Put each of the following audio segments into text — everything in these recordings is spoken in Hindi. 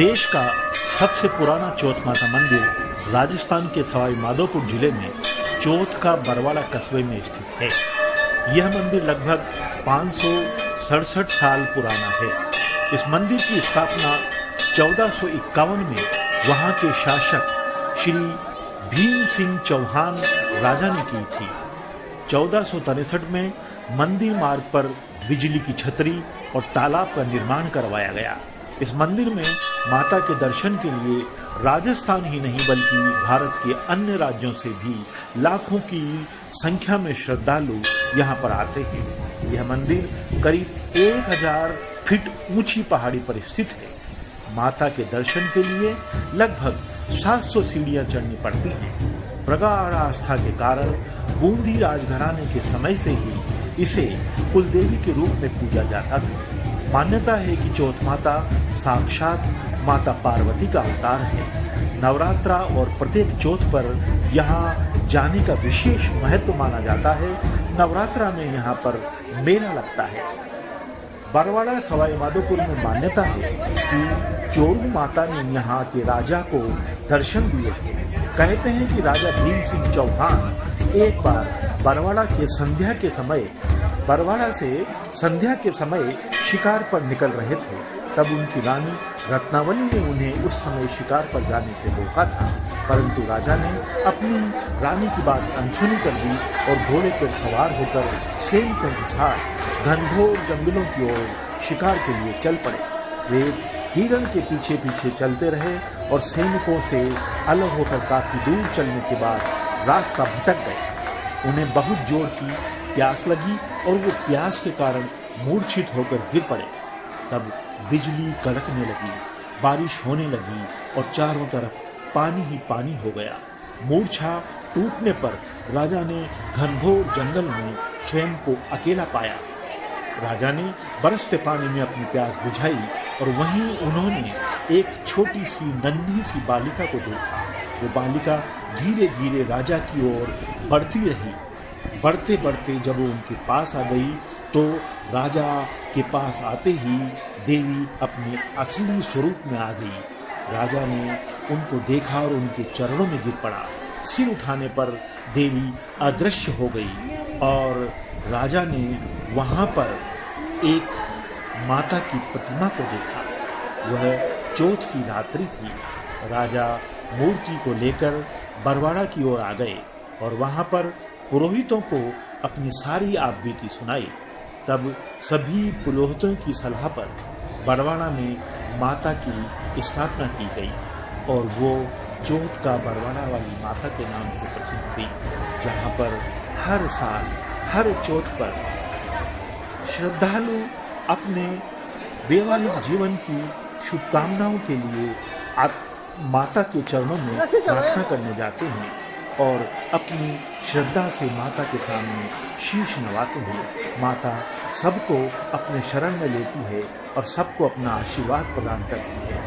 देश का सबसे पुराना चौथ माता मंदिर राजस्थान के सवाई माधोपुर जिले में चौथ का बरवाड़ा कस्बे में स्थित है। यह मंदिर लगभग 567 साल पुराना है। इस मंदिर की स्थापना 1451 में वहां के शासक श्री भीम सिंह चौहान राजा ने की थी। 1463 में मंदिर मार्ग पर बिजली की छतरी और तालाब का निर्माण करवाया गया। इस मंदिर में माता के दर्शन के लिए राजस्थान ही नहीं बल्कि भारत के अन्य राज्यों से भी लाखों की संख्या में श्रद्धालु यहाँ पर आते हैं। यह मंदिर करीब 1000 फीट ऊंची पहाड़ी पर स्थित है। माता के दर्शन के लिए लगभग 700 सीढ़ियां चढ़नी पड़ती हैं। प्रगाढ़ आस्था के कारण बूंदी राजघराने के समय से ही इसे कुलदेवी के रूप में पूजा जाता था। मान्यता है कि चौथ माता साक्षात माता पार्वती का अवतार है। नवरात्रा और प्रत्येक चौथ पर यहाँ जाने का विशेष महत्व माना जाता है। नवरात्रा में यहाँ पर मेला लगता है। बरवाड़ा सवाई माधोपुर में मान्यता है कि चोरू माता ने यहाँ के राजा को दर्शन दिए थे। कहते हैं कि राजा भीम सिंह चौहान एक बार बरवाड़ा से संध्या के समय शिकार पर निकल रहे थे। तब उनकी रानी रत्नावली ने उन्हें उस समय शिकार पर जाने से रोका था, परंतु राजा ने अपनी रानी की बात अनसुनी कर दी और घोड़े पर सवार होकर सैनिकों के साथ घनघोर जंगलों की ओर शिकार के लिए चल पड़े। वे हिरण के पीछे पीछे चलते रहे और सैनिकों से अलग होकर काफी दूर चलने के बाद रास्ता भटक गए। उन्हें बहुत जोर की प्यास लगी और वो प्यास के कारण मूर्छित होकर गिर पड़े। तब बिजली कड़कने लगी, बारिश होने लगी और चारों तरफ पानी ही पानी हो गया। मूर्छा टूटने पर राजा ने घनघोर जंगल में स्वयं को अकेला पाया। राजा ने बरसते पानी में अपनी प्यास बुझाई और वहीं उन्होंने एक छोटी सी नन्ही सी बालिका को देखा। वो बालिका धीरे धीरे राजा की ओर बढ़ती रही। बढ़ते बढ़ते जब वो उनके पास आ गई तो राजा के पास आते ही देवी अपने असली स्वरूप में आ गई। राजा ने उनको देखा और उनके चरणों में गिर पड़ा। सिर उठाने पर देवी अदृश्य हो गई और राजा ने वहां पर एक माता की प्रतिमा को देखा। वह चौथ की रात्रि थी। राजा मूर्ति को लेकर बरवाड़ा की ओर आ गए और वहां पर पुरोहितों को अपनी सारी आपबीती सुनाई। तब सभी पुरोहितों की सलाह पर बरवाड़ा में माता की स्थापना की गई और वो चौथ का बरवाड़ा वाली माता के नाम से प्रसिद्ध हुई, जहाँ पर हर साल हर चौथ पर श्रद्धालु अपने वैवाहिक जीवन की शुभकामनाओं के लिए माता के चरणों में प्रार्थना करने जाते हैं और अपनी श्रद्धा से माता के सामने शीश नवाते हैं। माता सबको अपने शरण में लेती है और सबको अपना आशीर्वाद प्रदान करती है।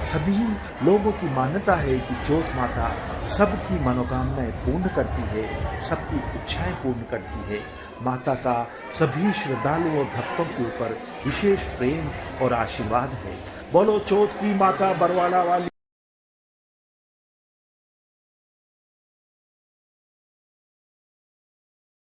सभी लोगों की मान्यता है कि चौथ माता सबकी मनोकामनाएं पूर्ण करती है, सबकी इच्छाएं पूर्ण करती है। माता का सभी श्रद्धालुओं और भक्तों के ऊपर विशेष प्रेम और आशीर्वाद है। बोलो चौथ की माता बरवाड़ा वाली।